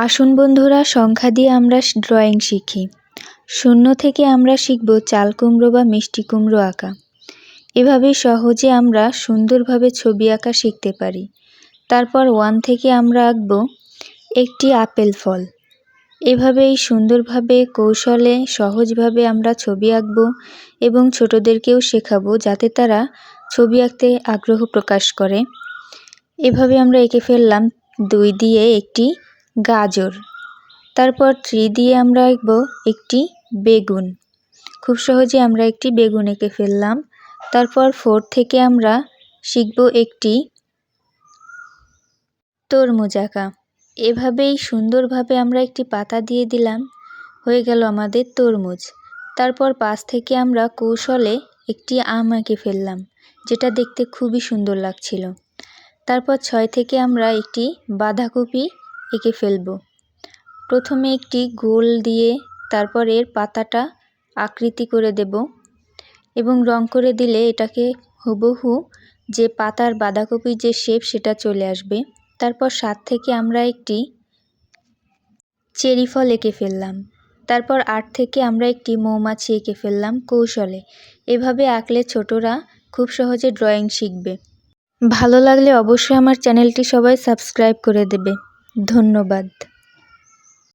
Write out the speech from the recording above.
আসুন বন্ধুরা, সংখ্যা দিয়ে আমরা ড্রয়িং শিখি। 0 থেকে আমরা শিখব চাল কুমড়ো বা মিষ্টি কুমড়ো আঁকা। এভাবেই সহজে আমরা সুন্দরভাবে ছবি আঁকা শিখতে পারি। তারপর 1 থেকে আমরা আঁকব একটি আপেল ফল। এভাবেই সুন্দরভাবে কৌশলে সহজভাবে আমরা ছবি আঁকব এবং ছোটদেরকেও শেখাবো যাতে তারা ছবি আঁকতে আগ্রহ প্রকাশ করে। এভাবে আমরা এঁকে ফেললাম 2 দিয়ে একটি গাজর। তারপর 3 দিয়ে আমরা আঁকব একটি বেগুন। খুব সহজে আমরা একটি বেগুন এঁকে ফেললাম। তারপর 4 থেকে আমরা শিখব একটি তরমুজ আঁকা। এভাবেই সুন্দরভাবে আমরা একটি পাতা দিয়ে দিলাম, হয়ে গেল আমাদের তরমুজ। তারপর 5 থেকে আমরা কৌশলে একটি আম এঁকে ফেললাম, যেটা দেখতে খুবই সুন্দর লাগছিল। তারপর 6 থেকে আমরা একটি বাঁধাকপি এঁকে ফেলব। প্রথমে একটি গোল দিয়ে তারপর এর পাতাটা আকৃতি করে দেব এবং রং করে দিলে এটাকে হুবহু যে পাতার বাঁধাকপির যে শেপ সেটা চলে আসবে। তারপর 7 থেকে আমরা একটি চেরি ফল এঁকে ফেললাম। তারপর 8 থেকে আমরা একটি মৌমাছি এঁকে ফেললাম কৌশলে। এভাবে আঁকলে ছোটরা খুব সহজে ড্রয়িং শিখবে। ভালো লাগলে অবশ্যই আমার চ্যানেলটি সবাই সাবস্ক্রাইব করে দেবে। ধন্যবাদ।